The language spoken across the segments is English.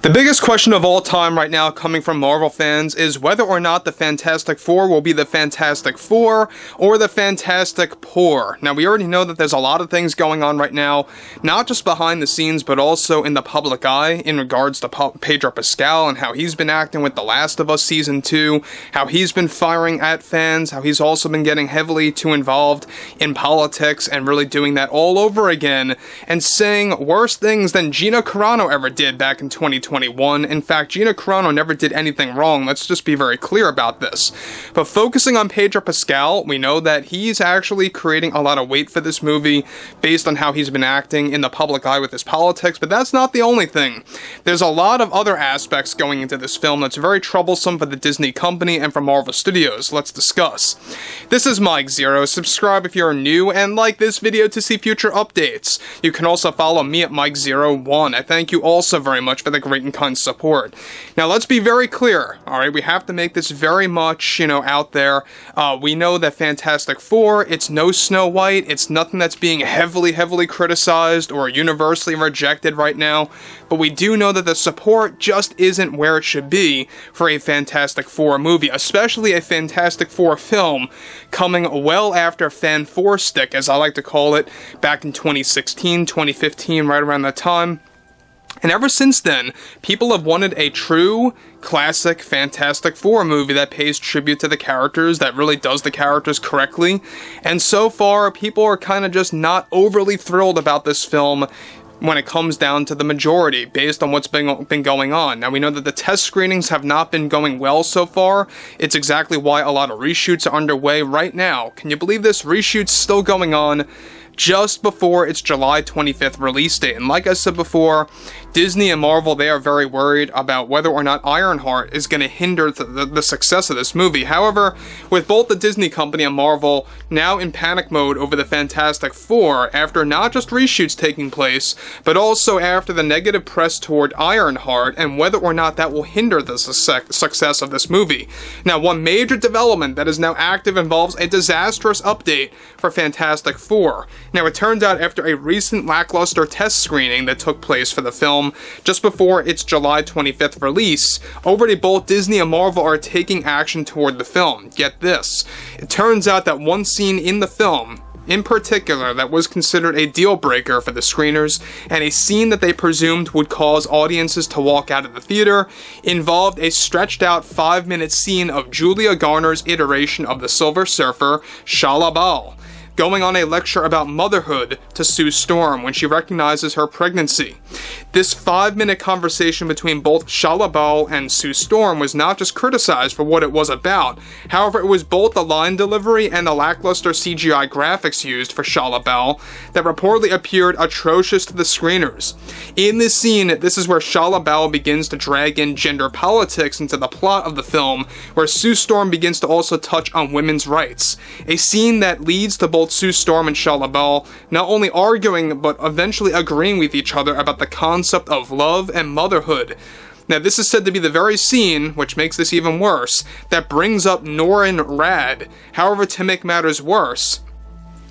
The biggest question of all time right now coming from Marvel fans is whether or not the Fantastic Four will be the Fantastic Four or the Fantastic Poor. Now, we already know that there's a lot of things going on right now, not just behind the scenes, but also in the public eye in regards to Pedro Pascal and how he's been acting with The Last of Us Season 2, how he's been firing at fans, how he's also been getting heavily too involved in politics and really doing that all over again, and saying worse things than Gina Carano ever did back in 2021. In fact, Gina Carano never did anything wrong, let's just be very clear about this. But focusing on Pedro Pascal, we know that he's actually creating a lot of weight for this movie based on how he's been acting in the public eye with his politics, but that's not the only thing. There's a lot of other aspects going into this film that's very troublesome for the Disney company and for Marvel Studios. Let's discuss. This is Mike Zero. Subscribe if you're new and like this video to see future updates. You can also follow me at Mike01. I thank you also very much for the great and kind support. Now, let's be very clear, alright? We have to make this very much, out there. We know that Fantastic Four, it's no Snow White, it's nothing that's being heavily criticized or universally rejected right now, but we do know that the support just isn't where it should be for a Fantastic Four movie, especially a Fantastic Four film coming well after Fan Four Stick, as I like to call it, back in 2016, 2015, right around that time. And ever since then, people have wanted a true, classic Fantastic Four movie that pays tribute to the characters, that really does the characters correctly. And so far, people are kind of just not overly thrilled about this film when it comes down to the majority, based on what's been going on. Now, we know that the test screenings have not been going well so far. It's exactly why a lot of reshoots are underway right now. Can you believe this? Reshoots still going on just before its July 25th release date. And like I said before, Disney and Marvel, they are very worried about whether or not Ironheart is going to hinder the success of this movie. However, with both the Disney company and Marvel now in panic mode over the Fantastic Four, after not just reshoots taking place, but also after the negative press toward Ironheart and whether or not that will hinder the success of this movie. Now, one major development that is now active involves a disastrous update for Fantastic Four. Now, it turns out after a recent lackluster test screening that took place for the film just before its July 25th release, already both Disney and Marvel are taking action toward the film. Get this. It turns out that one scene in the film, in particular, that was considered a deal breaker for the screeners, and a scene that they presumed would cause audiences to walk out of the theater, involved a stretched out 5-minute scene of Julia Garner's iteration of the Silver Surfer, Shalla Bal, going on a lecture about motherhood to Sue Storm when she recognizes her pregnancy. This 5-minute conversation between both Shalla Bal and Sue Storm was not just criticized for what it was about, however, it was both the line delivery and the lackluster CGI graphics used for Shalla Bal that reportedly appeared atrocious to the screeners. In this scene, this is where Shalla Bal begins to drag in gender politics into the plot of the film, where Sue Storm begins to also touch on women's rights. A scene that leads to both Sue Storm and Shalla Bal not only arguing, but eventually agreeing with each other about the concept of love and motherhood. Now, this is said to be the very scene, which makes this even worse, that brings up Norrin Radd. However, to make matters worse,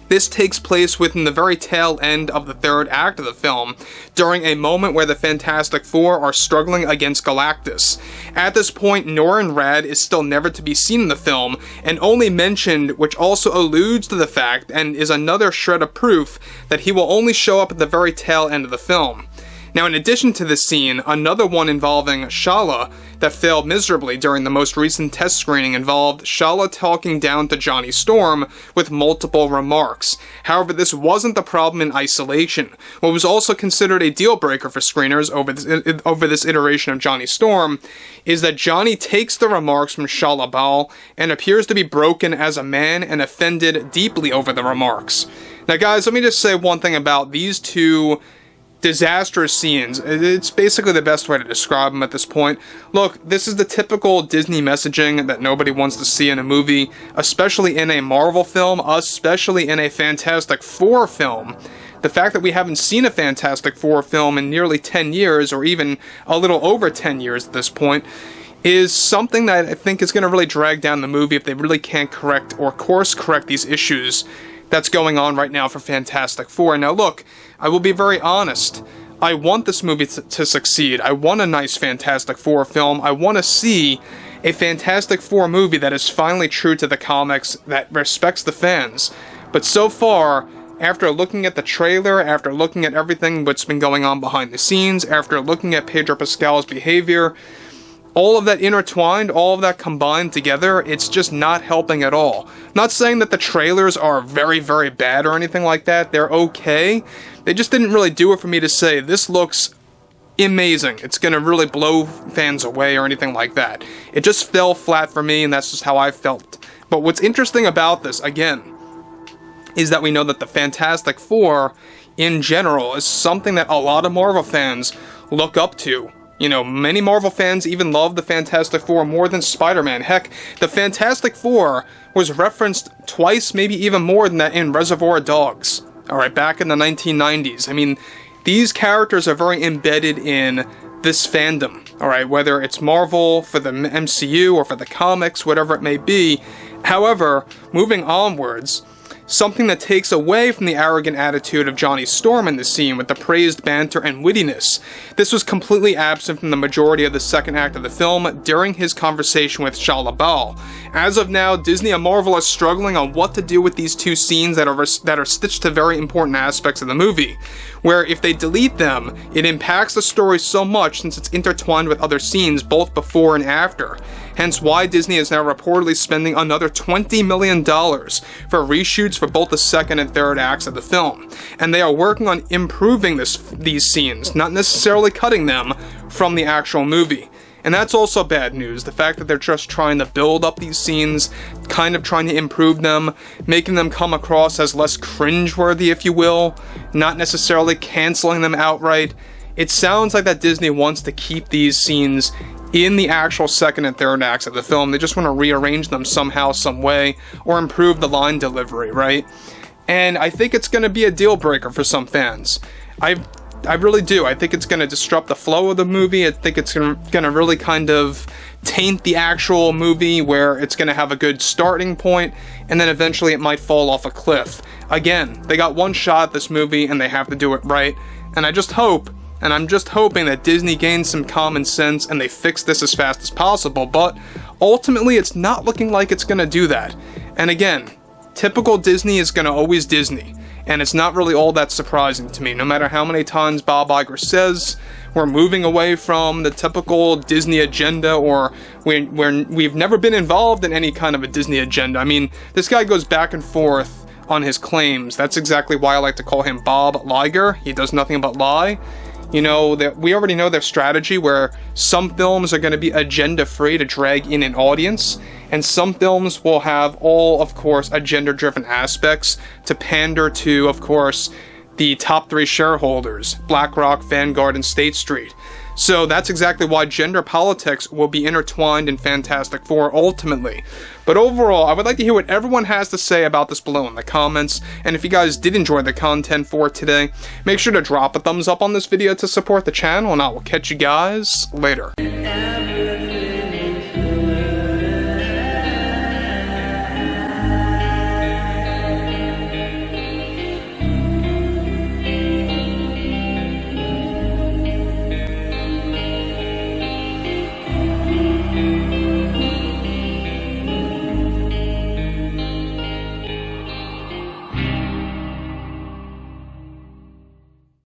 this takes place within the very tail end of the third act of the film, during a moment where the Fantastic Four are struggling against Galactus. At this point, Norrin Radd is still never to be seen in the film, and only mentioned, which also alludes to the fact, and is another shred of proof, that he will only show up at the very tail end of the film. Now, in addition to this scene, another one involving Shalla that failed miserably during the most recent test screening involved Shalla talking down to Johnny Storm with multiple remarks. However, this wasn't the problem in isolation. What was also considered a deal breaker for screeners over this iteration of Johnny Storm is that Johnny takes the remarks from Shalla Bal and appears to be broken as a man and offended deeply over the remarks. Now, guys, let me just say one thing about these two disastrous scenes. It's basically the best way to describe them at this point. Look, this is the typical Disney messaging that nobody wants to see in a movie, especially in a Marvel film, especially in a Fantastic Four film. The fact that we haven't seen a Fantastic Four film in nearly 10 years, or even a little over 10 years at this point, is something that I think is going to really drag down the movie if they really can't correct or course correct these issues that's going on right now for Fantastic Four. Now look, I will be very honest. I want this movie to succeed. I want a nice Fantastic Four film. I want to see a Fantastic Four movie that is finally true to the comics, that respects the fans. But so far, after looking at the trailer, after looking at everything what's been going on behind the scenes, after looking at Pedro Pascal's behavior, all of that intertwined, all of that combined together, it's just not helping at all. Not saying that the trailers are very, very bad or anything like that. They're okay. They just didn't really do it for me to say, this looks amazing, it's gonna really blow fans away or anything like that. It just fell flat for me, and that's just how I felt. But what's interesting about this, again, is that we know that the Fantastic Four, in general, is something that a lot of Marvel fans look up to. You know, many Marvel fans even love the Fantastic Four more than Spider-Man. Heck, the Fantastic Four was referenced twice, maybe even more than that, in Reservoir Dogs. Alright, back in the 1990s. I mean, these characters are very embedded in this fandom, alright, whether it's Marvel, for the MCU, or for the comics, whatever it may be. However, moving onwards, something that takes away from the arrogant attitude of Johnny Storm in the scene with the praised banter and wittiness. This was completely absent from the majority of the second act of the film during his conversation with Shalla Bal. As of now, Disney and Marvel are struggling on what to do with these two scenes that are stitched to very important aspects of the movie, where if they delete them, it impacts the story so much since it's intertwined with other scenes both before and after. Hence why Disney is now reportedly spending another $20 million for reshoots for both the second and third acts of the film. And they are working on improving these scenes, not necessarily cutting them from the actual movie. And that's also bad news, the fact that they're just trying to build up these scenes, kind of trying to improve them, making them come across as less cringeworthy, if you will, not necessarily canceling them outright. It sounds like that Disney wants to keep these scenes in the actual second and third acts of the film. They just want to rearrange them somehow, some way, or improve the line delivery, right? And I think it's going to be a deal breaker for some fans. I really do. I think it's going to disrupt the flow of the movie. I think it's going to really kind of taint the actual movie, where it's going to have a good starting point, and then eventually it might fall off a cliff. Again, they got one shot at this movie, and they have to do it right. And I just hope, and I'm just hoping that Disney gains some common sense and they fix this as fast as possible, but ultimately it's not looking like it's going to do that. And again, typical Disney is going to always Disney, and it's not really all that surprising to me. No matter how many times Bob Iger says we're moving away from the typical Disney agenda, or we've never been involved in any kind of a Disney agenda. I mean, this guy goes back and forth on his claims. That's exactly why I like to call him Bob Liger. He does nothing but lie. You know, we already know their strategy, where some films are going to be agenda-free to drag in an audience, and some films will have all, of course, agenda-driven aspects to pander to, of course, the top three shareholders, BlackRock, Vanguard, and State Street. So that's exactly why gender politics will be intertwined in Fantastic Four ultimately. But overall, I would like to hear what everyone has to say about this below in the comments, and if you guys did enjoy the content for today, make sure to drop a thumbs up on this video to support the channel, and I will catch you guys later.